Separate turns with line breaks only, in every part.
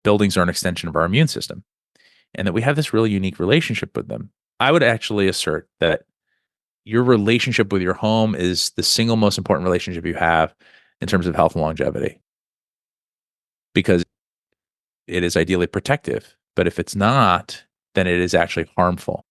buildings are an extension of our immune system and that we have this really unique relationship with them. I would actually assert that your relationship with your home is the single most important relationship you have in terms of health and longevity, because it is ideally protective. But if it's not, then it is actually harmful.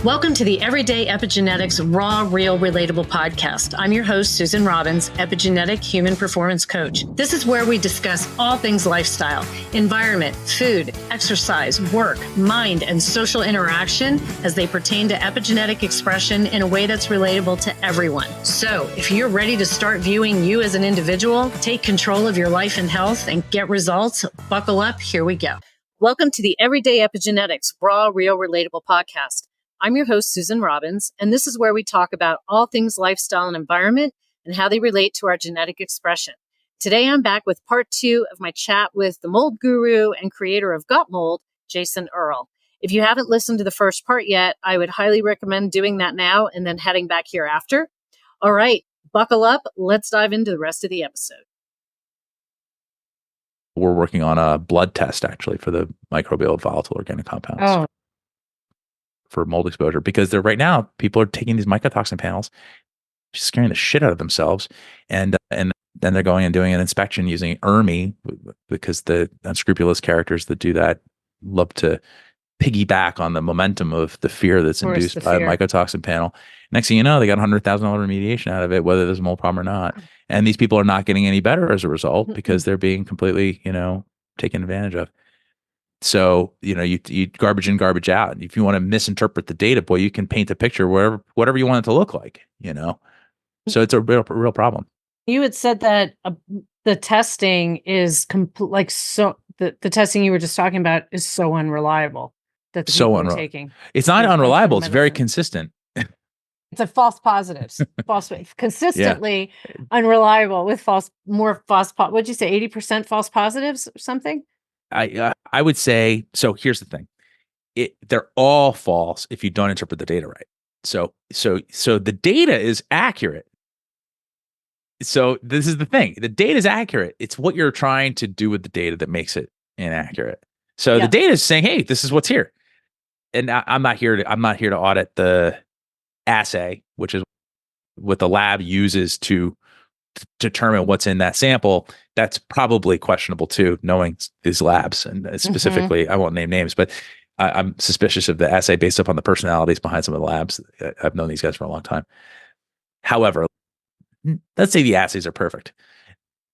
Welcome to the Everyday Epigenetics Raw, Real, Relatable podcast. I'm your host, Susan Robbins, epigenetic human performance coach. This is where we discuss all things lifestyle, environment, food, exercise, work, mind, and social interaction as they pertain to epigenetic expression in a way that's relatable to everyone. So if you're ready to start viewing you as an individual, take control of your life and health, and get results, buckle up, here we go. Welcome to the Everyday Epigenetics Raw, Real, Relatable podcast. I'm your host, Susan Robbins, and this is where we talk about all things lifestyle and environment and how they relate to our genetic expression. Today, I'm back with part 2 of my chat with the mold guru and creator of GOT MOLD, Jason Earle. If you haven't listened to the first part yet, I would highly recommend doing that now and then heading back here after. All right, buckle up. Let's dive into the rest of the episode.
We're working on a blood test, actually, for the microbial volatile organic compounds. For mold exposure, because right now people are taking these mycotoxin panels, just scaring the shit out of themselves, and then they're going and doing an inspection using ERMI, because the unscrupulous characters that do that love to piggyback on the momentum of the fear that's induced by a mycotoxin panel. Next thing you know, they got $100,000 remediation out of it, whether there's a mold problem or not. And these people are not getting any better as a result because they're being completely, taken advantage of. So, you garbage in, garbage out. If you want to misinterpret the data, boy, you can paint a picture whatever you want it to look like, So it's a real problem.
You had said that the testing is the testing you were just talking about is so unreliable that the people are taking.
It's not unreliable. It's very consistent.
It's a false positives, consistently unreliable with what'd you say, 80% false positives or something?
I would say, so here's the thing. They're all false if you don't interpret the data right. So the data is accurate. So this is the thing. The data is accurate. It's what you're trying to do with the data that makes it inaccurate. So the data is saying, hey, this is what's here. And I'm not here to audit the assay, which is what the lab uses to determine what's in that sample. That's probably questionable too, knowing these labs, and specifically, I won't name names, but I'm suspicious of the assay based upon the personalities behind some of the labs. I've known these guys for a long time. However, let's say the assays are perfect.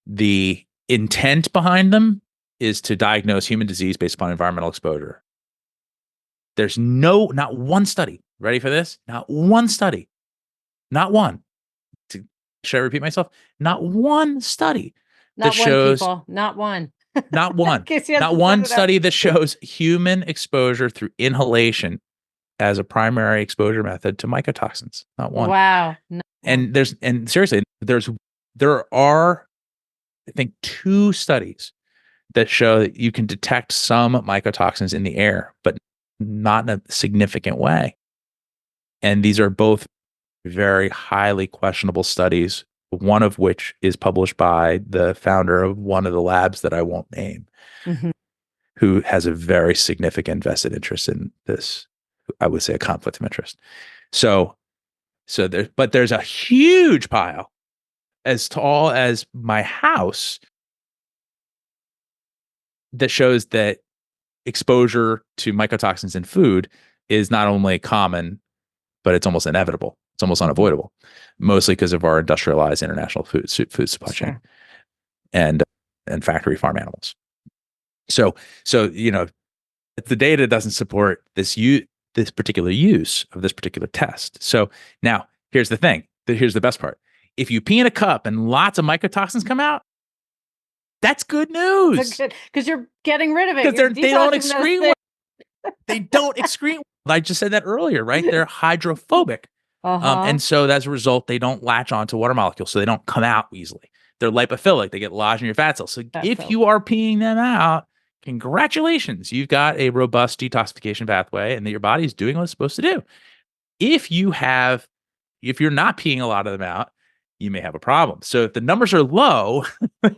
The intent behind them is to diagnose human disease based upon environmental exposure. There's not one study. Ready for this? Not one study. Not one. Should I repeat myself? Not one study that shows
not one
study that shows human exposure through inhalation as a primary exposure method to mycotoxins. Not one.
Wow. No.
And seriously, there are, I think, 2 studies that show that you can detect some mycotoxins in the air, but not in a significant way. And these are both very highly questionable studies, one of which is published by the founder of one of the labs that I won't name, who has a very significant vested interest in this. I would say a conflict of interest. But there's a huge pile as tall as my house that shows that exposure to mycotoxins in food is not only common, but it's almost inevitable. It's almost unavoidable, mostly because of our industrialized international food supply chain and factory farm animals. So if the data doesn't support this particular use of this particular test. So now here's the thing. Here's the best part. If you pee in a cup and lots of mycotoxins come out, that's good news.
Because you're getting rid of it.
Because they don't excrete well. They don't excrete well. I just said that earlier, right? They're hydrophobic. And so as a result, they don't latch onto water molecules, so they don't come out easily. They're lipophilic. They get lodged in your fat cells. So if you are peeing them out, congratulations. You've got a robust detoxification pathway and that your body is doing what it's supposed to do. If you're not peeing a lot of them out, you may have a problem. So if the numbers are low,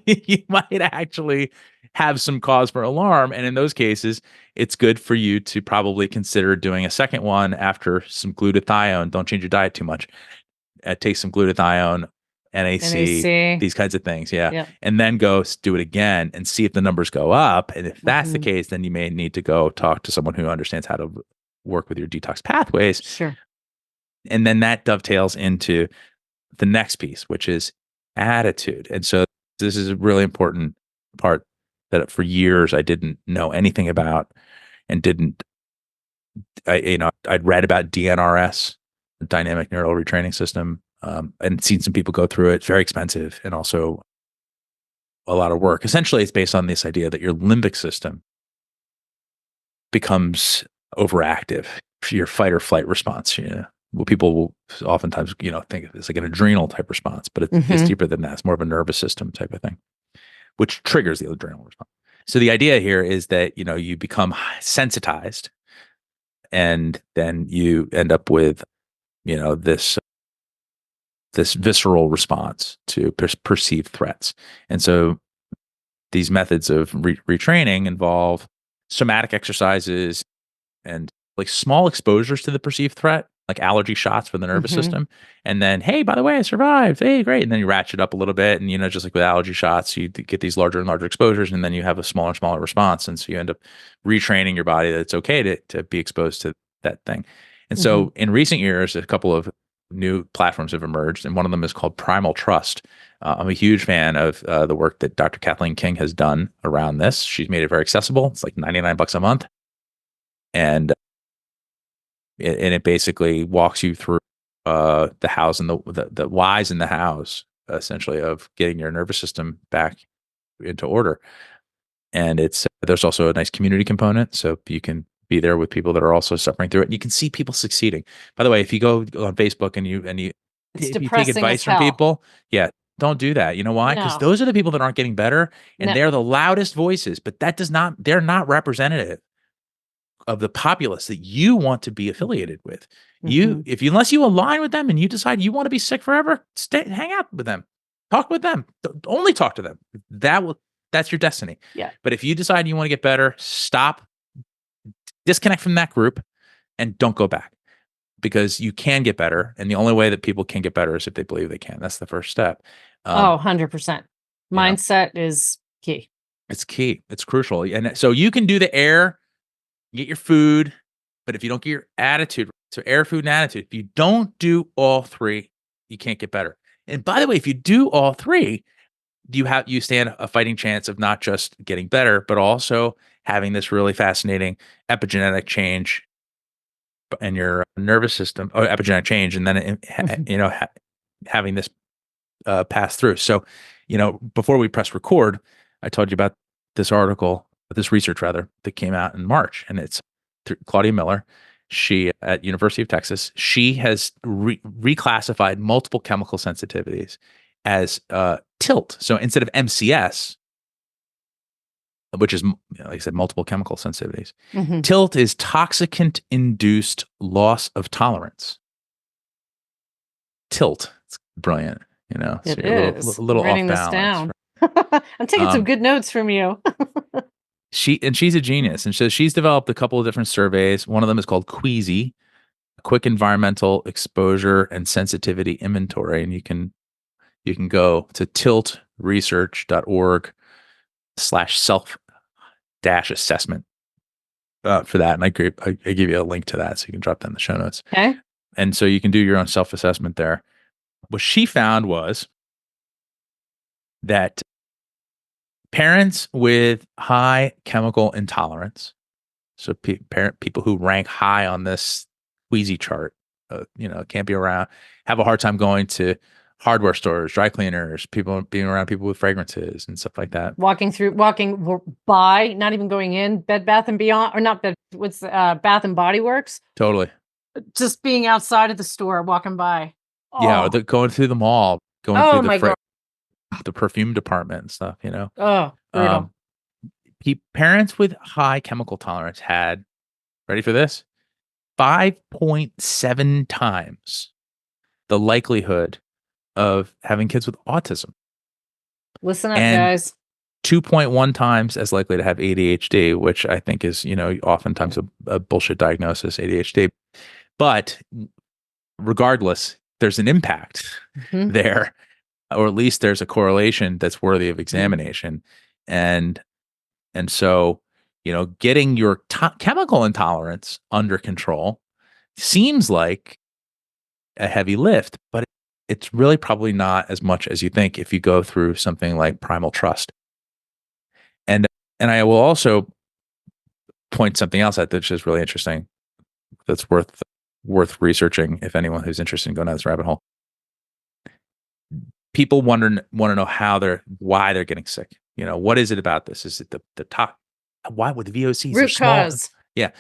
you might actually have some cause for alarm. And in those cases, it's good for you to probably consider doing a second one after some glutathione. Don't change your diet too much. Take some glutathione, NAC,
NAC.
these kinds of things. Yeah.
Yep.
And then go do it again and see if the numbers go up. And if that's the
Mhm.
case, then you may need to go talk to someone who understands how to work with your detox pathways.
Sure.
And then that dovetails into the next piece, which is attitude. And so this is a really important part that for years I didn't know anything about and I'd read about DNRS, dynamic neural retraining system, and seen some people go through it. It's very expensive and also a lot of work. Essentially, it's based on this idea that your limbic system becomes overactive for your fight or flight response. Well, people will oftentimes, think of it as like an adrenal type response, but it's deeper than that. It's more of a nervous system type of thing, which triggers the adrenal response. So the idea here is that, you become sensitized and then you end up with, this visceral response to perceived threats. And so these methods of retraining involve somatic exercises and like small exposures to the perceived threat, like allergy shots for the nervous system. And then, hey, by the way, I survived. Hey, great. And then you ratchet up a little bit. And, just like with allergy shots, you get these larger and larger exposures, and then you have a smaller and smaller response. And so you end up retraining your body that it's okay to be exposed to that thing. And so in recent years, a couple of new platforms have emerged, and one of them is called Primal Trust. I'm a huge fan of the work that Dr. Kathleen King has done around this. She's made it very accessible. It's like $99 a month. And it basically walks you through the hows and the whys in the hows, essentially, of getting your nervous system back into order. And there's also a nice community component, so you can be there with people that are also suffering through it. And you can see people succeeding. By the way, if you go on Facebook and you
It's
if you take
depressing
advice
as
from
hell.
people, yeah, don't do that. You know why? Because
No.
those are the people that aren't getting better, and
No.
they're the loudest voices. But they're not representative of the populace that you want to be affiliated with. Unless you align with them and you decide you want to be sick forever, hang out with them, talk with them, only talk to them. That's your destiny.
Yeah.
But if you decide you want to get better, stop, disconnect from that group, and don't go back, because you can get better. And the only way that people can get better is if they believe they can. That's the first step.
100%. Mindset is key.
It's key. It's crucial. And so you can do the air, get your food, but if you don't get your attitude, so air, food, and attitude, if you don't do all three, you can't get better. And by the way, if you do all three, you stand a fighting chance of not just getting better, but also having this really fascinating epigenetic change in your nervous system, or epigenetic change, and then having this pass through. So, before we press record, I told you about this research rather, that came out in March, and it's Claudia Miller. She at University of Texas. She has reclassified multiple chemical sensitivities as TILT. So instead of MCS, which is, like I said, multiple chemical sensitivities, TILT is toxicant-induced loss of tolerance. TILT. It's brilliant. So
It
you're
is.
a little
Writing
off
this
balance.
down. I'm taking some good notes from you.
She's a genius. And so she's developed a couple of different surveys. One of them is called Queasy, Quick Environmental Exposure and Sensitivity Inventory. And you can go to tiltresearch.org/self-assessment for that. And I give you a link to that, so you can drop that in the show notes.
Okay.
And so you can do your own self-assessment there. What she found was that parents with high chemical intolerance, so people who rank high on this Queasy chart, can't be around, have a hard time going to hardware stores, dry cleaners, being around people with fragrances and stuff like that.
Walking by, not even going in, Bed Bath and Beyond, or not Bed, Bath and Body Works.
Totally.
Just being outside of the store, walking by.
Yeah, or going through the mall, going through
God.
the perfume department and stuff,
Oh, brutal.
Parents with high chemical tolerance had, ready for this, 5.7 times the likelihood of having kids with autism
Listen up,
and
guys.
2.1 times as likely to have ADHD, which I think is, oftentimes a bullshit diagnosis, ADHD. But regardless, there's an impact
Mhm.
there, or at least there's a correlation that's worthy of
Mhm.
examination. And so, getting your chemical intolerance under control seems like a heavy lift, but it's really probably not as much as you think if you go through something like primal trust. And and I will also point something else out that's just really interesting, that's worth researching if anyone who's interested in going down this rabbit hole. People want to know why they're getting sick. What is it about this? Is it the top? Why with VOCs are
Root
small?
cause.
Yeah,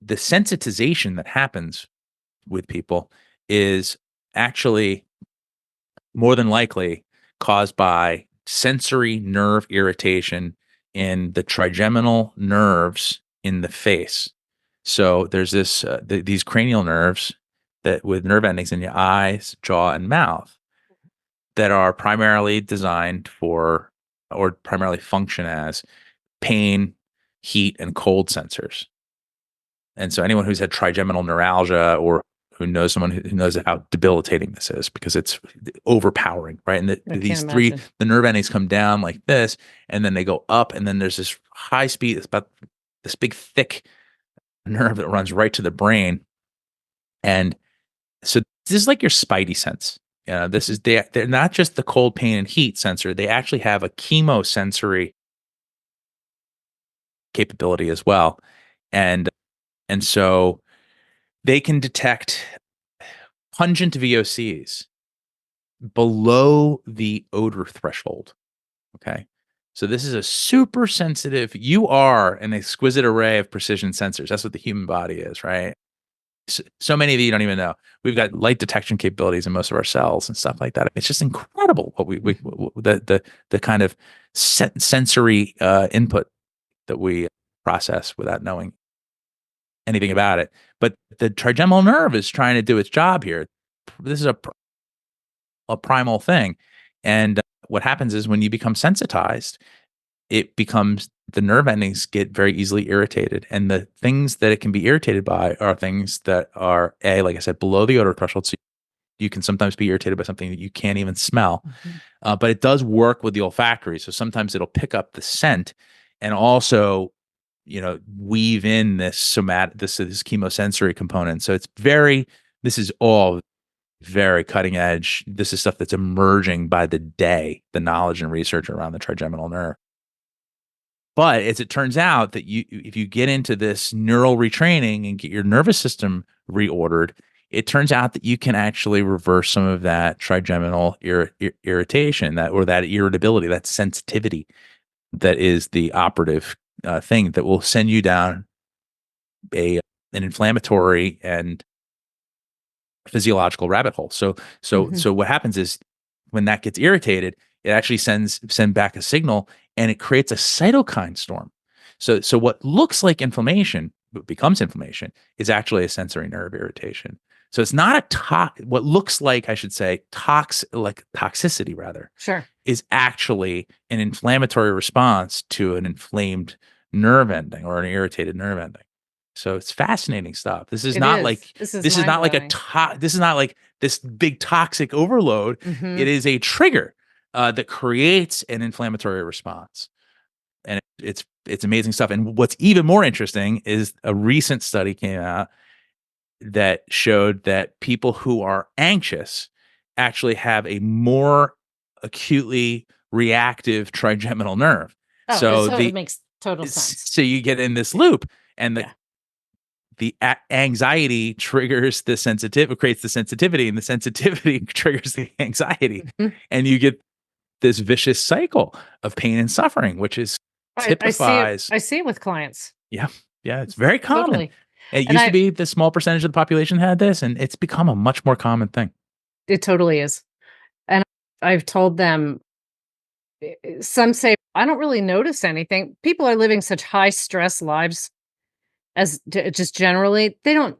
the sensitization that happens with people is actually more than likely caused by sensory nerve irritation in the trigeminal nerves in the face. So there's these cranial nerves that with nerve endings in your eyes, jaw, and mouth that are primarily designed for or primarily function as pain, heat, and cold sensors. And so anyone who's had trigeminal neuralgia or who knows someone who knows how debilitating this is because it's overpowering, right? And the nerve endings come down like this, and then they go up, and then there's this high speed, it's about this big, thick nerve that runs right to the brain. And so this is like your spidey sense. They're not just the cold, pain, and heat sensor. They actually have a chemosensory capability as well. And so they can detect pungent VOCs below the odor threshold. Okay. So this is a super sensitive, you are an exquisite array of precision sensors. That's what the human body is, right? So many of you don't even know. We've got light detection capabilities in most of our cells and stuff like that. It's just incredible what the kind of sensory input that we process without knowing anything about it. But the trigeminal nerve is trying to do its job here. This is a primal thing. And what happens is when you become sensitized, it becomes the nerve endings get very easily irritated. And the things that it can be irritated by are things that are, like I said, below the odor threshold. So you can sometimes be irritated by something that you can't even smell. Mm-hmm. But it does work with the olfactory. So sometimes it'll pick up the scent and also, weave in this chemosensory component. So this is all very cutting edge. This is stuff that's emerging by the day, the knowledge and research around the trigeminal nerve. But as it turns out that if you get into this neural retraining and get your nervous system reordered, it turns out that you can actually reverse some of that trigeminal irritation, that irritability, that sensitivity that is the operative thing that will send you down an inflammatory and physiological rabbit hole. So what happens is when that gets irritated, it actually send back a signal and it creates a cytokine storm. So what looks like inflammation, but becomes inflammation, is actually a sensory nerve irritation. So it's not what looks like, I should say, toxicity rather.
Sure.
Is actually an inflammatory response to an inflamed nerve ending or an irritated nerve ending. So it's fascinating stuff. This is not like this big toxic overload.
Mm-hmm.
It is a trigger that creates an inflammatory response, and it's amazing stuff. And what's even more interesting is a recent study came out that showed that people who are anxious actually have a more acutely reactive trigeminal nerve.
Oh, so it makes total sense.
So you get in this loop, and the anxiety triggers the sensitivity, creates the sensitivity, and the sensitivity triggers the anxiety. Mm-hmm. And you get this vicious cycle of pain and suffering, which is typifies.
I see it with clients.
Yeah. Yeah. It's very common.
Totally.
It used to be the small percentage of the population had this, and it's become a much more common thing.
It totally is. And I've told them, some say, I don't really notice anything. People are living such high stress lives. just generally, they don't,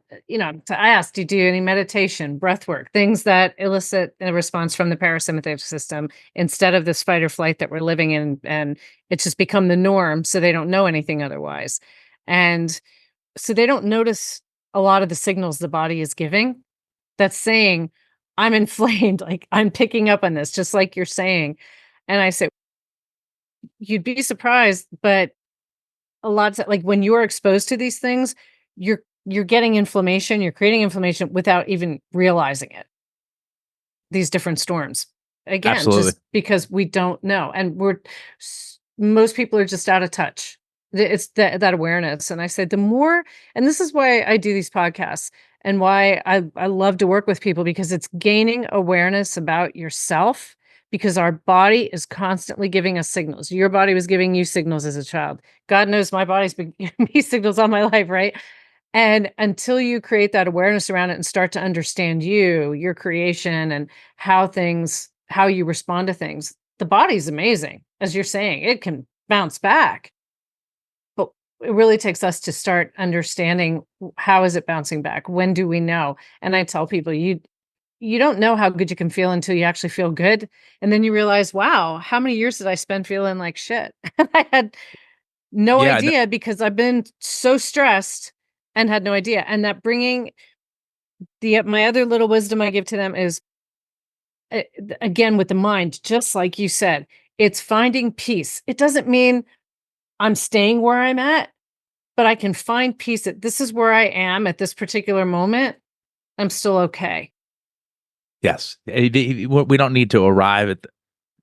I asked, do you do any meditation, breath work, things that elicit a response from the parasympathetic system instead of this fight or flight that we're living in? And it's just become the norm. So they don't know anything otherwise. And so they don't notice a lot of the signals the body is giving that's saying, I'm inflamed. Like, I'm picking up on this, just like you're saying. And I said, you'd be surprised, but a lot of, like, when you're exposed to these things, you're getting inflammation, you're creating inflammation without even realizing it. These different storms. Again,
Absolutely.
just because we don't know. And most people are just out of touch. It's that awareness. And I said, the more, and this is why I do these podcasts and why I love to work with people, because it's gaining awareness about yourself, because our body is constantly giving us signals. Your body was giving you signals as a child. God knows my body's been giving me signals all my life, right? And until you create that awareness around it and start to understand your creation, and how you respond to things, the body's amazing. As you're saying, it can bounce back. But it really takes us to start understanding, how is it bouncing back? When do we know? And I tell people, you don't know how good you can feel until you actually feel good. And then you realize, wow, how many years did I spend feeling like shit? I had no
Yeah.
idea, because I've been so stressed and had no idea. And that bringing my other little wisdom I give to them is, again, with the mind, just like you said, it's finding peace. It doesn't mean I'm staying where I'm at, but I can find peace that this is where I am at this particular moment. I'm still okay.
Yes. We don't need to arrive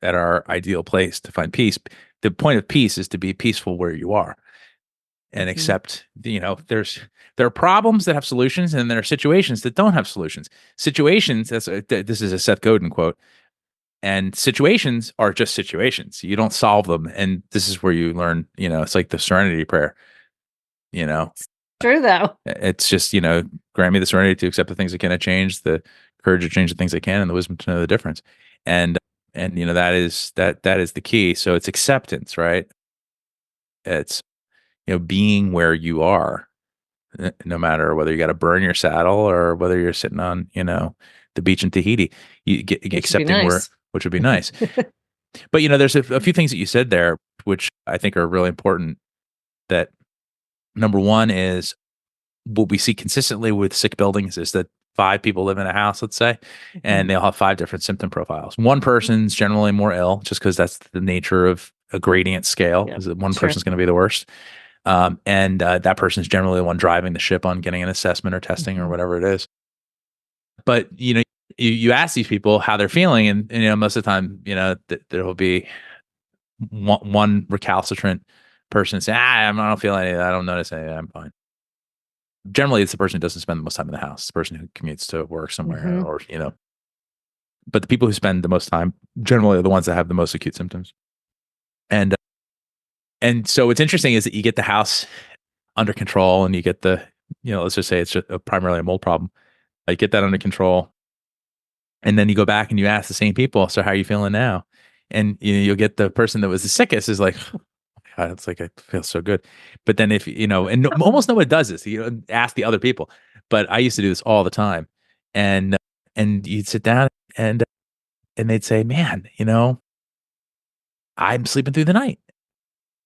at our ideal place to find peace. The point of peace is to be peaceful where you are and accept, there are problems that have solutions, and there are situations that don't have solutions. Situations, this is a Seth Godin quote, and situations are just situations. You don't solve them. And this is where you learn, it's like the serenity prayer,
True, though.
it's just, grant me the serenity to accept the things I cannot change, the courage to change the things I can, and the wisdom to know the difference. And that is the key. So it's acceptance, right? It's, being where you are, no matter whether you got to burn your saddle or whether you're sitting on, the beach in Tahiti, you get accepting
nice.
which would be nice. But, there's a few things that you said there, which I think are really important. That number one is, what we see consistently with sick buildings is that 5 people live in a house, let's say, and they all have 5 different symptom profiles. One person's generally more ill, just because that's the nature of a gradient scale, is that one person's going to be the worst. And that person's generally the one driving the ship on getting an assessment or testing or whatever it is. But, you ask these people how they're feeling, and most of the time, there will be one recalcitrant person say, I don't feel anything. I don't notice anything. I'm fine. Generally, it's the person who doesn't spend the most time in the house, the person who commutes to work somewhere, or, but the people who spend the most time generally are the ones that have the most acute symptoms. And so what's interesting is that you get the house under control, and you get the, let's just say it's just primarily a mold problem. You get that under control. And then you go back and you ask the same people, so how are you feeling now? And you'll get the person that was the sickest is like, oh my God, it's like, I feel so good. But then if, and almost nobody does this, ask the other people. But I used to do this all the time. And you'd sit down and they'd say, man, I'm sleeping through the night.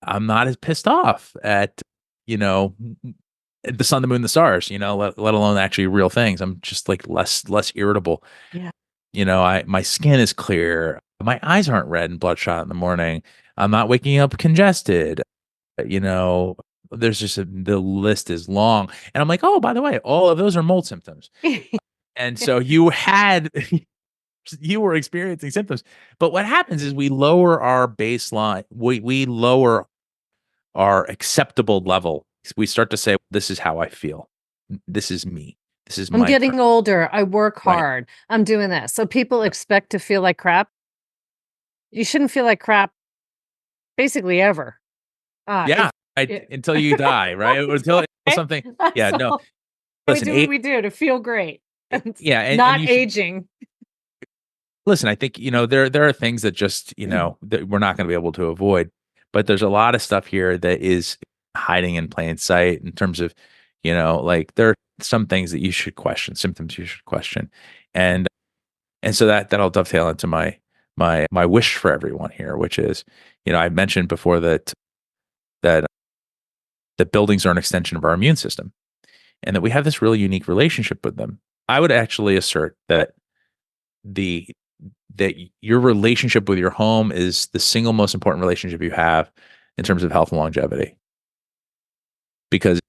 I'm not as pissed off at, the sun, the moon, the stars, let alone actually real things. I'm just like less irritable.
Yeah.
My skin is clear. My eyes aren't red and bloodshot in the morning. I'm not waking up congested. There's just the list is long. And I'm like, oh, by the way, all of those are mold symptoms. And so you were experiencing symptoms. But what happens is we lower our baseline. We lower our acceptable level. We start to say, this is how I feel. This is me. This is
I'm getting older. I work hard. I'm doing this. So people expect to feel like crap. You shouldn't feel like crap basically ever.
Until you die, right? Until something. Yeah, no. Listen,
we do what we do to feel great.
Yeah,
not aging.
Listen, I think, there are things that just, that we're not going to be able to avoid, but there's a lot of stuff here that is hiding in plain sight in terms of, like there are some things that you should question, symptoms you should question. And so that'll dovetail into my wish for everyone here, which is, I mentioned before that the buildings are an extension of our immune system and that we have this really unique relationship with them. I would actually assert the that your relationship with your home is the single most important relationship you have in terms of health and longevity, because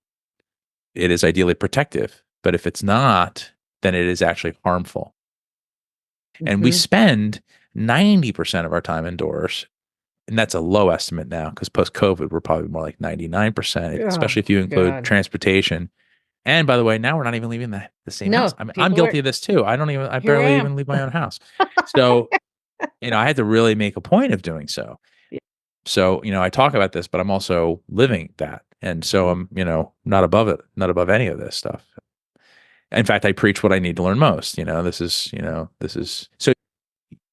it is ideally protective. But if it's not, then it is actually harmful. And we spend 90% of our time indoors. And that's a low estimate now, because post-COVID, we're probably more like 99%, especially if you include transportation. And by the way, now we're not even leaving the same house. I'm guilty of this too. I barely even leave my own house. So, I had to really make a point of doing so.
Yeah.
So, I talk about this, but I'm also living that. And so I'm, not above it, not above any of this stuff. In fact, I preach what I need to learn most. This is so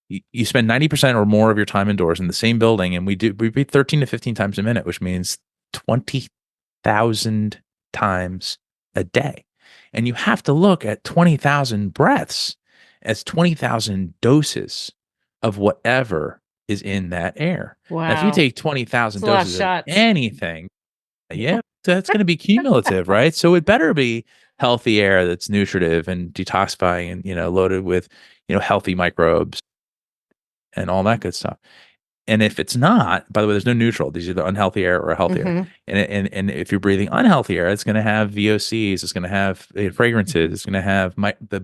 you spend 90% or more of your time indoors in the same building, and we breathe 13 to 15 times a minute, which means 20,000 times a day. And you have to look at 20,000 breaths as 20,000 doses of whatever is in that air.
Wow.
Now, if you take 20,000 doses of anything, that's going to be cumulative, right? So it better be healthy air that's nutritive and detoxifying and, loaded with, healthy microbes and all that good stuff. And if it's not, by the way, there's no neutral. These are the unhealthy air or healthy air. And if you're breathing unhealthy air, it's going to have VOCs, it's going to have fragrances, it's going to have the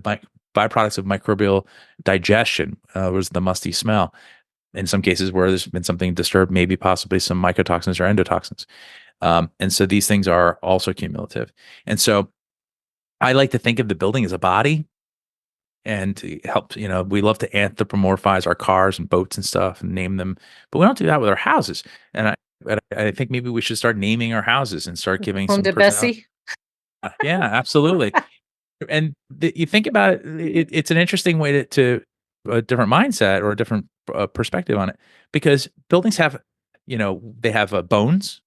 byproducts of microbial digestion, was the musty smell. In some cases where there's been something disturbed, maybe possibly some mycotoxins or endotoxins. And so these things are also cumulative. And so I like to think of the building as a body. And to help, we love to anthropomorphize our cars and boats and stuff and name them, but we don't do that with our houses. And I think maybe we should start naming our houses and start giving
Home
some
to Bessie.
Yeah, absolutely. And you think about it, it's an interesting way to a different mindset or a different perspective on it, because buildings have, they have bones,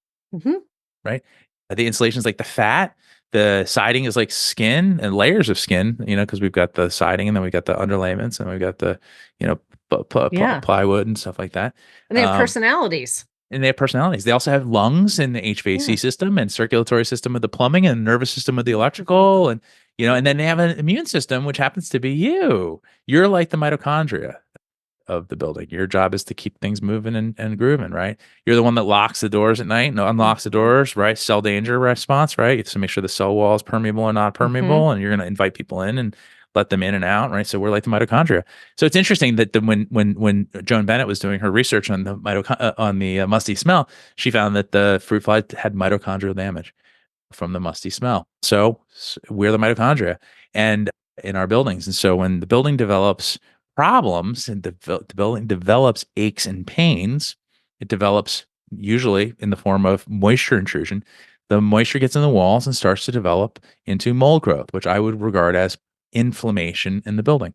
right? The insulation is like the fat. The siding is like skin and layers of skin, because we've got the siding and then we've got the underlayments and we've got the, plywood and stuff like that.
And they have personalities.
They also have lungs in the HVAC system and circulatory system of the plumbing and nervous system of the electrical. And, and then they have an immune system, which happens to be you. You're like the mitochondria of the building. Your job is to keep things moving and grooving, right? You're the one that locks the doors at night and unlocks the doors, right? Cell danger response, right? You have to make sure the cell wall is permeable or not permeable, and you're going to invite people in and let them in and out, right? So we're like the mitochondria. So it's interesting that when Joan Bennett was doing her research on the musty smell, she found that the fruit fly had mitochondrial damage from the musty smell. So we're the mitochondria and in our buildings. And so when the building develops problems and the building develops aches and pains, it develops usually in the form of moisture intrusion. The moisture gets in the walls and starts to develop into mold growth, which I would regard as inflammation in the building.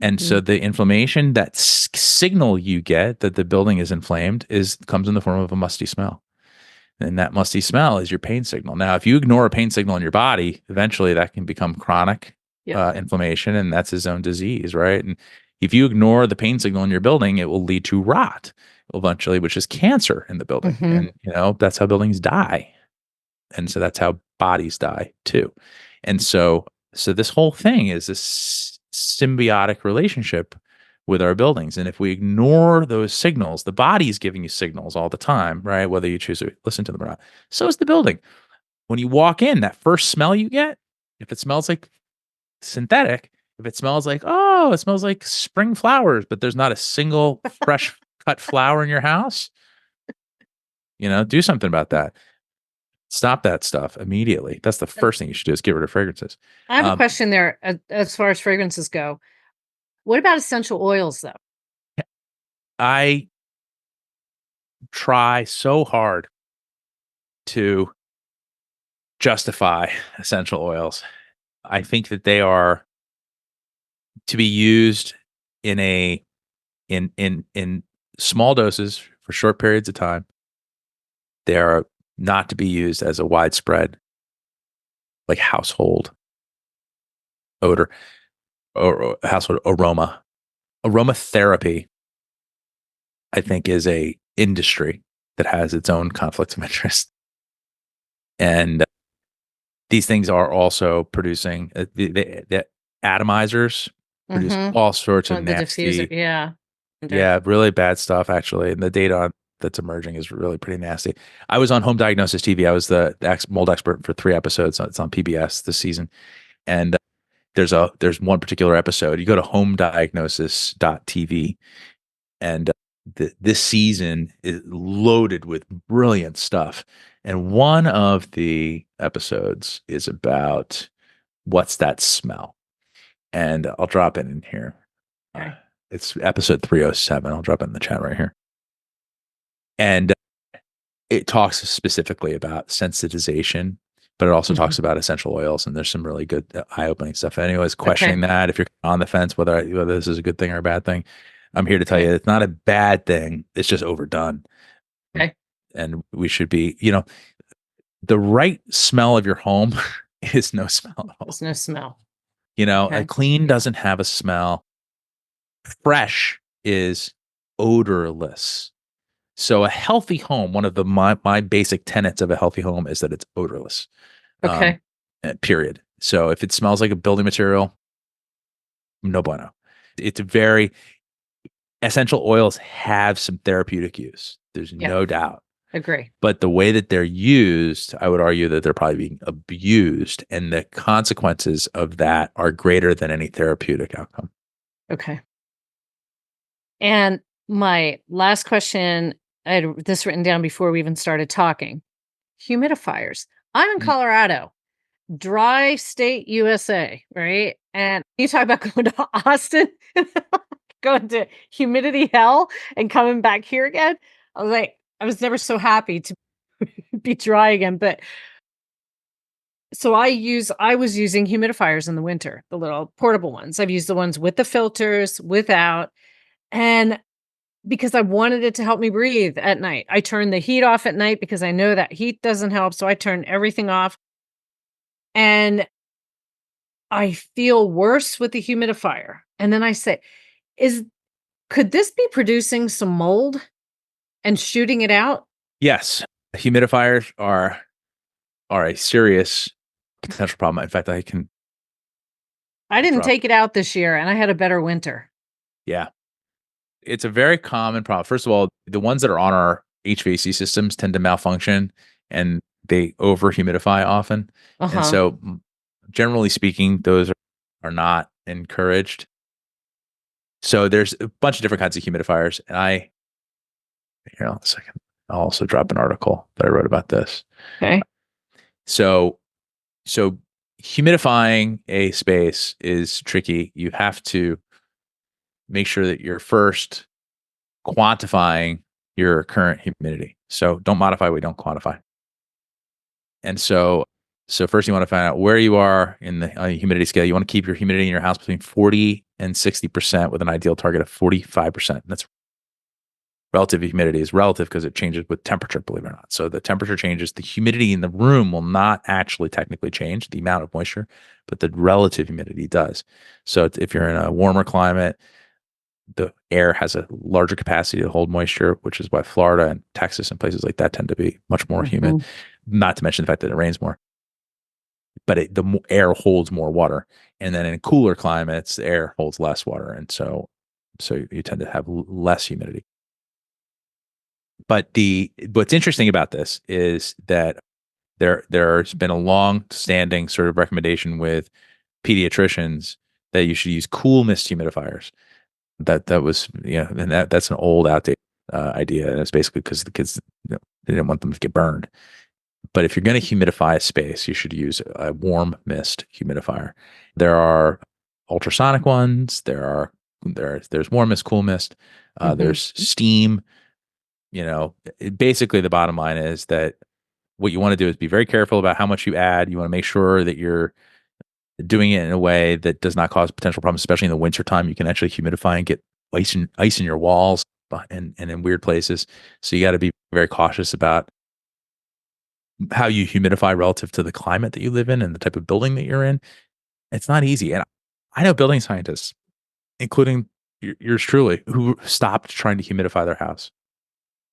And so the inflammation, that signal you get that the building is inflamed, comes in the form of a musty smell. And that musty smell is your pain signal. Now, if you ignore a pain signal in your body, eventually that can become chronic inflammation, and that's his own disease, right? And if you ignore the pain signal in your building, it will lead to rot eventually, which is cancer in the building. And, that's how buildings die. And so that's how bodies die too. And so this whole thing is this symbiotic relationship with our buildings. And if we ignore those signals, the body is giving you signals all the time, right? Whether you choose to listen to them or not. So is the building. When you walk in, that first smell you get, if it smells like synthetic, if it smells like, it smells like spring flowers, but there's not a single fresh cut flower in your house, do something about that. Stop that stuff immediately. That's the first thing you should do, is get rid of fragrances.
I have a question there as far as fragrances go. What about essential oils, though?
I try so hard to justify essential oils. I think that they are to be used in small doses for short periods of time. They are not to be used as a widespread, like household odor or household aroma. Aromatherapy, I think, is a industry that has its own conflicts of interest. And these things are also producing the atomizers produce
Mm-hmm.
all sorts of
The diffuser.
nasty,
Yeah.
yeah, really bad stuff actually. And the data that's emerging is really pretty nasty. I was on Home Diagnosis TV. I was the mold expert for 3 episodes. It's on PBS this season. And there's one particular episode. You go to homediagnosis.tv, and this season is loaded with brilliant stuff. And one of the episodes is about what's that smell. And I'll drop it in here.
Okay.
It's episode 307. I'll drop it in the chat right here. And it talks specifically about sensitization, but it also talks about essential oils. And there's some really good eye-opening stuff. Anyways, questioning that, if you're on the fence whether this is a good thing or a bad thing, I'm here to tell you it's not a bad thing. It's just overdone.
Okay.
And we should be, the right smell of your home is no smell at all.
There's no smell.
A clean doesn't have a smell. Fresh is odorless. So a healthy home, one of my basic tenets of a healthy home is that it's odorless.
Okay.
Period. So if it smells like a building material, no bueno. It's very essential oils have some therapeutic use. There's no doubt.
Agree.
But the way that they're used, I would argue that they're probably being abused, and the consequences of that are greater than any therapeutic outcome.
Okay. And my last question, I had this written down before we even started talking. Humidifiers. I'm in Colorado, dry state USA, right? And you talk about going to Austin, going to humidity hell and coming back here again. I was never so happy to be dry again. But so I was using humidifiers in the winter, the little portable ones. I've used the ones with the filters, without. And because I wanted it to help me breathe at night, I turned the heat off at night because I know that heat doesn't help. So I turned everything off. And I feel worse with the humidifier. And then I say, could this be producing some mold and shooting it out?
Yes. Humidifiers are a serious potential problem. In fact, I
didn't take it out this year and I had a better winter.
Yeah. It's a very common problem. First of all, the ones that are on our HVAC systems tend to malfunction and they over humidify often. And so generally speaking, those are not encouraged. So there's a bunch of different kinds of humidifiers. And here, a second. I'll also drop an article that I wrote about this.
Okay.
So humidifying a space is tricky. You have to make sure that you're first quantifying your current humidity. So don't modify what you don't quantify. And so first you want to find out where you are in the humidity scale. You want to keep your humidity in your house between 40 and 60% with an ideal target of 45%. That's relative humidity is relative because it changes with temperature, believe it or not. So the temperature changes. The humidity in the room will not actually technically change, the amount of moisture, but the relative humidity does. So if you're in a warmer climate, the air has a larger capacity to hold moisture, which is why Florida and Texas and places like that tend to be much more humid, not to mention the fact that it rains more. But the air holds more water. And then in cooler climates, the air holds less water. And so you tend to have less humidity. But what's interesting about this is that there's been a long-standing sort of recommendation with pediatricians that you should use cool mist humidifiers. That was and that's an old outdated idea, and it's basically because the kids they didn't want them to get burned. But if you're going to humidify a space, you should use a warm mist humidifier. There are ultrasonic ones. There's warm mist, cool mist. There's steam. Basically the bottom line is that what you want to do is be very careful about how much you add. You want to make sure that you're doing it in a way that does not cause potential problems, especially in the wintertime. You can actually humidify and get ice in your walls and in weird places. So you got to be very cautious about how you humidify relative to the climate that you live in and the type of building that you're in. It's not easy. And I know building scientists, including yours truly, who stopped trying to humidify their house.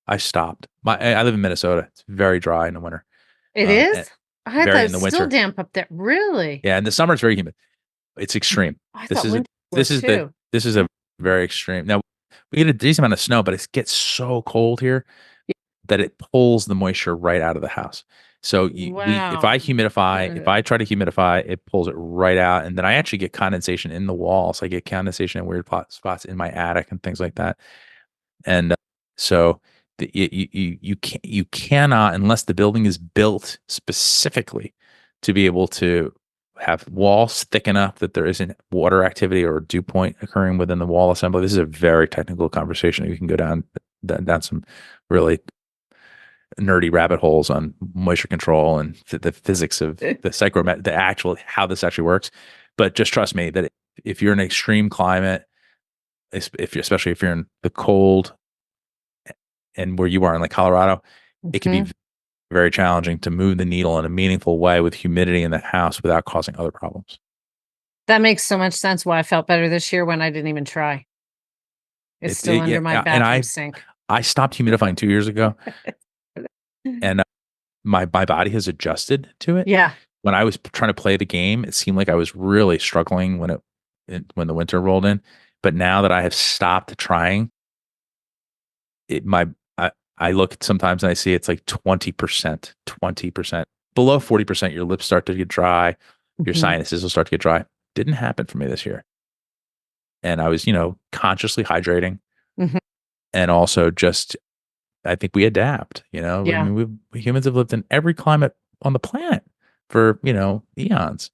I stopped. I live in Minnesota. It's very dry in the winter.
It
And
is? I thought
very in
it's
the
still
winter.
damp up there. Really?
Yeah, in the summer it's very humid. It's extreme.
I
This
thought
is a
winter were too.
this is a very extreme. Now we get a decent amount of snow, but it gets so cold here that it pulls the moisture right out of the house. So if
Wow.
I humidify, if I try to humidify, it pulls it right out, and then I actually get condensation in the walls. I get condensation in weird spots in my attic and things like that. And so you cannot, unless the building is built specifically to be able to have walls thick enough that there isn't water activity or dew point occurring within the wall assembly. This is a very technical conversation. You can go down some really nerdy rabbit holes on moisture control and the physics of the actual how this actually works. But just trust me that if you're in an extreme climate, especially if you're in the cold and where you are in like Colorado, it can be very challenging to move the needle in a meaningful way with humidity in the house without causing other problems.
That makes so much sense why I felt better this year when I didn't even try. It's still under my bathroom sink.
I stopped humidifying 2 years ago, and my body has adjusted to it.
Yeah.
When I was trying to play the game, it seemed like I was really struggling when the winter rolled in. But now that I have stopped trying, I look sometimes and I see it's like 20%, 20%. Below 40%, your lips start to get dry, your sinuses will start to get dry. Didn't happen for me this year. And I was, consciously hydrating. And also just, I think we adapt,
Yeah.
I mean, we humans have lived in every climate on the planet for, eons.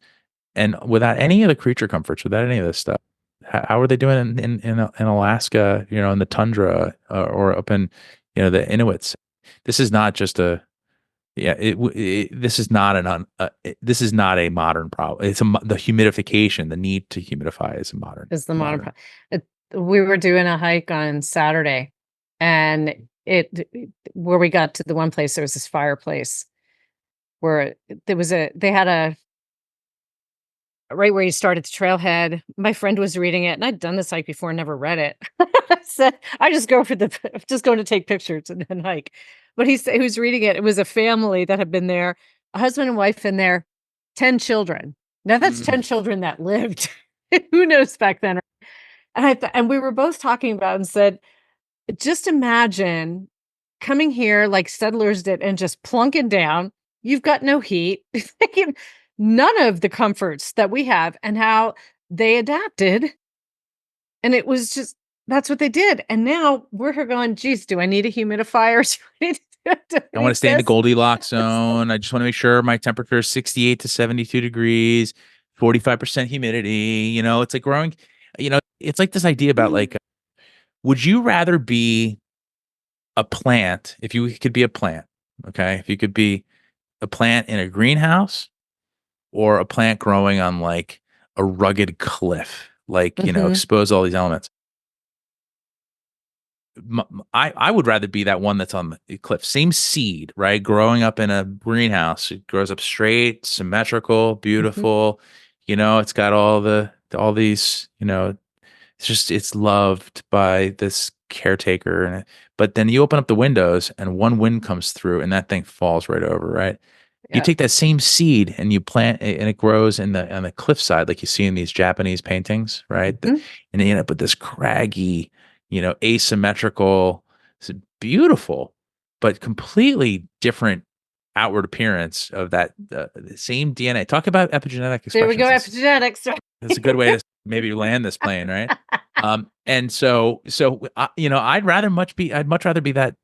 And without any of the creature comforts, without any of this stuff, how are they doing in Alaska, in the tundra or up in, the Inuits? This is not just this is not this is not a modern problem. It's the humidification, the need to humidify is a modern.
Is the modern problem. We were doing a hike on Saturday, and where we got to the one place, there was this fireplace where they had a right where you start at the trailhead. My friend was reading it, and I'd done this hike before, never read it. So I just go just going to take pictures and then hike. But he was reading it. It was a family that had been there, a husband and wife in there, 10 children. Now that's 10 children that lived. Who knows back then? And we were both talking about and said, just imagine coming here like settlers did and just plunking down. You've got no heat. None of the comforts that we have, and how they adapted. And it was just, that's what they did. And now we're here going, geez, do I need a humidifier?
I want to stay in the Goldilocks zone. I just want to make sure my temperature is 68 to 72 degrees, 45% humidity. It's like growing, it's like this idea about like, would you rather be a plant if you could be a plant? Okay. If you could be a plant in a greenhouse, or a plant growing on like a rugged cliff, like, expose all these elements. I would rather be that one that's on the cliff. Same seed, right? Growing up in a greenhouse, it grows up straight, symmetrical, beautiful. It's got all these, it's loved by this caretaker. But then you open up the windows and one wind comes through and that thing falls right over, right? You take that same seed and you plant it, and it grows on the cliffside, like you see in these Japanese paintings, right? And you end up with this craggy, asymmetrical, beautiful, but completely different outward appearance of that the same DNA. Talk about epigenetic expressions.
There we go, epigenetics.
That's a good way to maybe land this plane, right? And so I'd much rather be that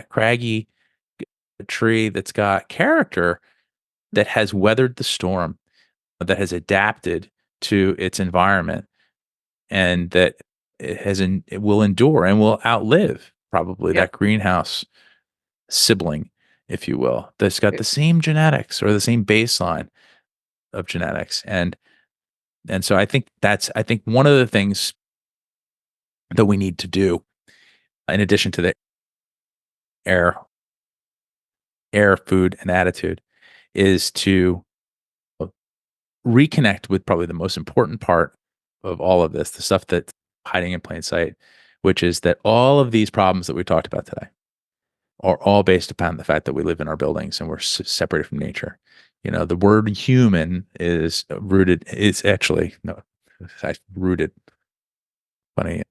craggy tree that's got character, that has weathered the storm, that has adapted to its environment, and that it will endure and will outlive probably that greenhouse sibling, if you will, that's got the same genetics or the same baseline of genetics. And so I think one of the things that we need to do, in addition to the air air, food, and attitude, is to reconnect with probably the most important part of all of this, the stuff that's hiding in plain sight, which is that all of these problems that we talked about today are all based upon the fact that we live in our buildings and we're separated from nature. The word human is rooted, it's actually, no, I rooted, funny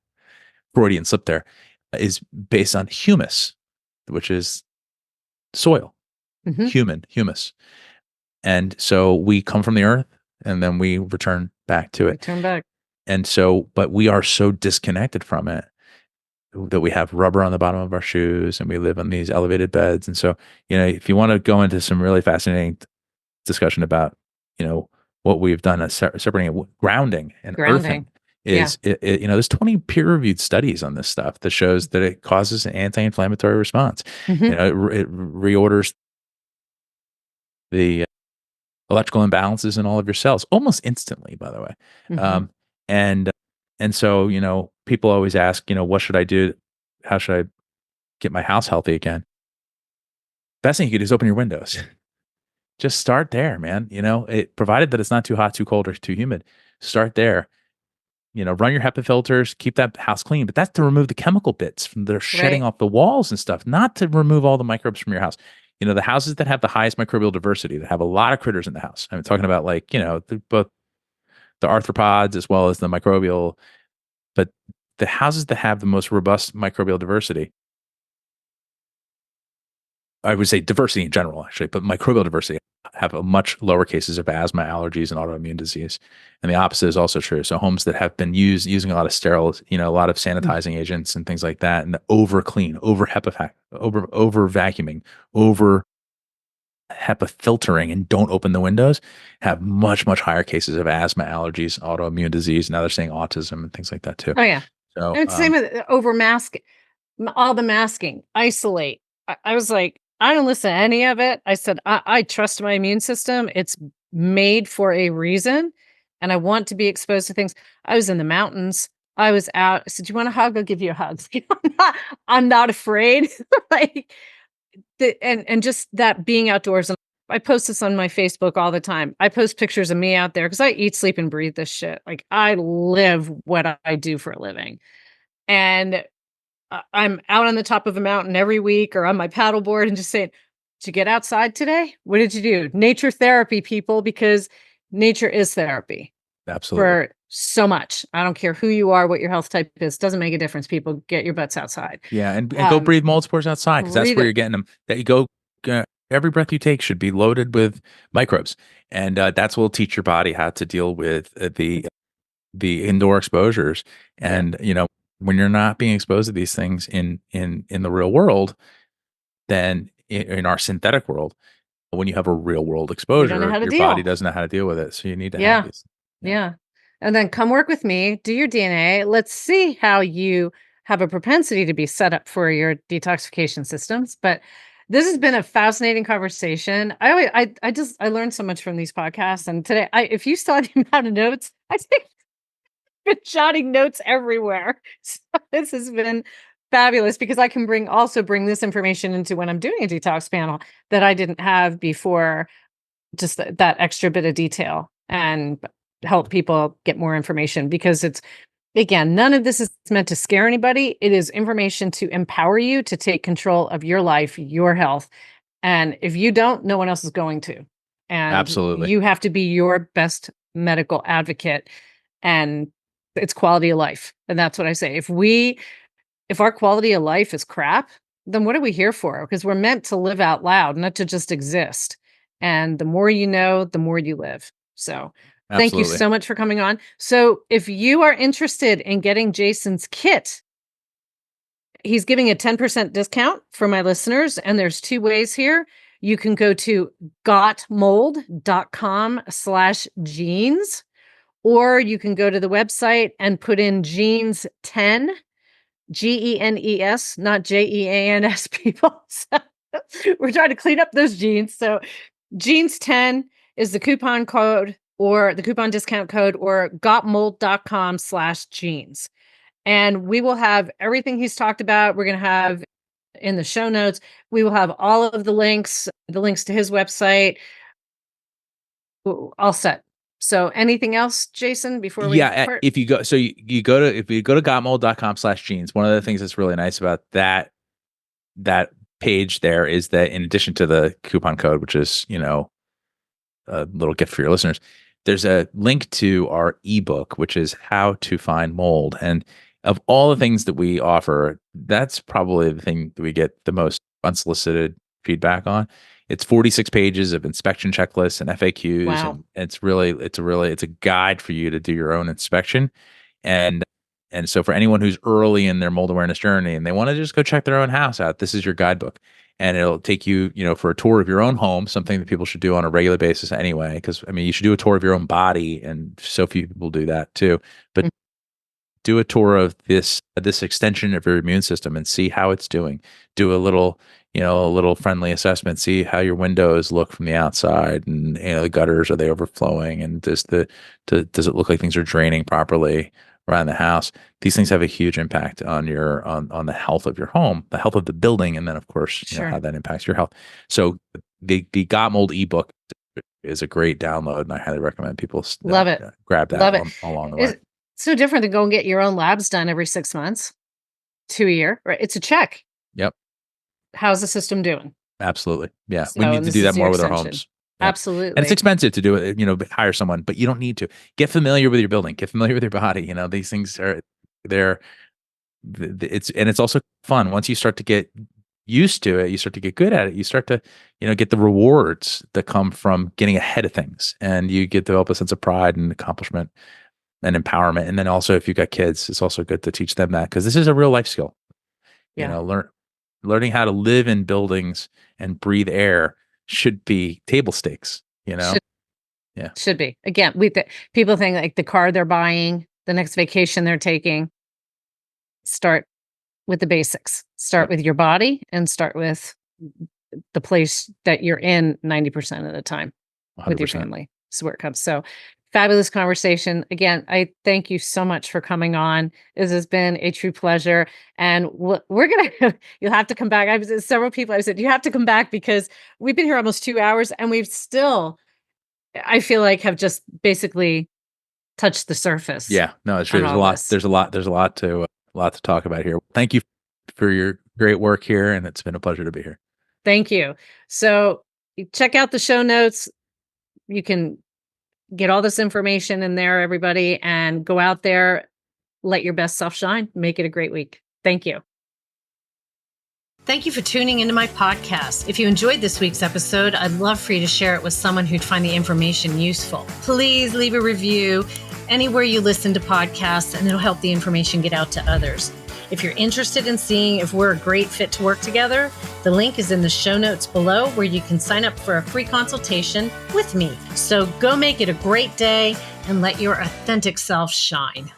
Freudian slip there, is based on humus, which is soil, humus. And so we come from the earth and then we return back to it.
Turn back.
And so, but we are so disconnected from it that we have rubber on the bottom of our shoes and we live on these elevated beds. And so, if you want to go into some really fascinating discussion about, what we've done as separating grounding and earthing is, there's 20 peer-reviewed studies on this stuff that shows that it causes an anti-inflammatory response. It reorders the electrical imbalances in all of your cells almost instantly, by the way. And so, people always ask, what should I do? How should I get my house healthy again? Best thing you could do is open your windows. Just start there, man. Provided that it's not too hot, too cold, or too humid, start there. Run your HEPA filters, keep that house clean, but that's to remove the chemical bits from that are shedding off the walls and stuff, not to remove all the microbes from your house. The houses that have the highest microbial diversity, that have a lot of critters in the house. I'm talking about both the arthropods as well as the microbial, but the houses that have the most robust microbial diversity, I would say diversity in general, actually, but microbial diversity, have a much lower cases of asthma, allergies, and autoimmune disease. And the opposite is also true. So homes that have been using a lot of sterile, a lot of sanitizing agents and things like that, and over clean, over HEPA, over vacuuming, over HEPA filtering, and don't open the windows, have much, much higher cases of asthma, allergies, autoimmune disease. Now they're saying autism and things like that too.
Oh yeah.
So
And it's same with over masking, all the masking, isolate. I was like, I don't listen to any of it. I said, I trust my immune system. It's made for a reason. And I want to be exposed to things. I was in the mountains. I was out. I said, do you want a hug? I'll give you a hug. I'm not afraid. And just that being outdoors. And I post this on my Facebook all the time. I post pictures of me out there because I eat, sleep, and breathe this shit. Like I live what I do for a living. And I'm out on the top of a mountain every week or on my paddleboard and just saying, did you get outside today? What did you do? Nature therapy, people, because nature is therapy.
Absolutely.
For so much. I don't care who you are, what your health type is. Doesn't make a difference. People, get your butts outside.
Yeah. And go breathe mold spores outside, because that's where you're getting them. That you go, every breath you take should be loaded with microbes. And that's what will teach your body how to deal with the indoor exposures. And, when you're not being exposed to these things in the real world, then in our synthetic world, when you have a real world exposure, your body doesn't know how to deal with it. So you need to have these.
Yeah. And then come work with me, do your DNA. Let's see how you have a propensity to be set up for your detoxification systems. But this has been a fascinating conversation. I learned so much from these podcasts. And today, if you saw the amount of notes, I think been jotting notes everywhere. So this has been fabulous because I can bring this information into when I'm doing a detox panel that I didn't have before, just that extra bit of detail, and help people get more information, because it's, again, none of this is meant to scare anybody. It is information to empower you to take control of your life, your health. And if you don't, no one else is going to. And
absolutely,
you have to be your best medical advocate, and it's quality of life. And that's what I say. If our quality of life is crap, then what are we here for? Because we're meant to live out loud, not to just exist. And the more you know, the more you live. So thank you so much for coming on. So if you are interested in getting Jason's kit, he's giving a 10% discount for my listeners. And there's two ways here. You can go to gotmold.com/genes. Or you can go to the website and put in genes 10, GENES, not JEANS, people. So we're trying to clean up those genes. So genes 10 is the coupon code, or the coupon discount code, or gotmold.com/genes. And we will have everything he's talked about. We're going to have in the show notes. We will have all of the links to his website, all set. So anything else, Jason, before we part?
If you go, so you go to, if you go to gotmold.com/genes, one of the things that's really nice about that page there is that in addition to the coupon code, which is, a little gift for your listeners, there's a link to our ebook, which is how to find mold. And of all the things that we offer, that's probably the thing that we get the most unsolicited feedback on. It's 46 pages of inspection checklists and FAQs.
Wow.
And it's a guide for you to do your own inspection. And so for anyone who's early in their mold awareness journey and they want to just go check their own house out, this is your guidebook. And it'll take you, for a tour of your own home, something that people should do on a regular basis anyway. Because, you should do a tour of your own body, and so few people do that too. But do a tour of this extension of your immune system and see how it's doing. Do a little friendly assessment. See how your windows look from the outside, and the gutters, are they overflowing, and does it look like things are draining properly around the house? These things have a huge impact on on the health of your home, the health of the building, and then of course how that impacts your health. So the Got Mold ebook is a great download, and I highly recommend people
love it.
Grab that along the way.
It's so different than go and get your own labs done every 6 months to a year, right? It's a check.
Yep.
How's the system doing?
Absolutely. Yeah.
So,
we need to do that more with our homes. Yep.
Absolutely.
And it's expensive to do it, hire someone, but you don't need to. Get familiar with your building, get familiar with your body. These things it's also fun. Once you start to get used to it, you start to get good at it. You start to, get the rewards that come from getting ahead of things, and you develop a sense of pride and accomplishment and empowerment. And then also, if you've got kids, it's also good to teach them that, because this is a real life skill.
Yeah.
Learning how to live in buildings and breathe air should be table stakes.
Should be. Again, people think like the car they're buying, the next vacation they're taking. Start with the basics. Start with your body, and start with the place that you're in 90% of the time 100%. With your family. This is where it comes. So fabulous conversation. Again, I thank you so much for coming on. This has been a true pleasure. And you'll have to come back. Several people, I said, you have to come back, because we've been here almost 2 hours, and we've still, I feel like, have just basically touched the surface.
Yeah, no, it's true. There's a lot to talk about here. Thank you for your great work here, and it's been a pleasure to be here.
Thank you. So check out the show notes. You can get all this information in there, everybody, and go out there, let your best self shine, make it a great week. Thank you.
Thank you for tuning into my podcast. If you enjoyed this week's episode, I'd love for you to share it with someone who'd find the information useful. Please leave a review anywhere you listen to podcasts, and it'll help the information get out to others. If you're interested in seeing if we're a great fit to work together, the link is in the show notes below, where you can sign up for a free consultation with me. So go make it a great day and let your authentic self shine.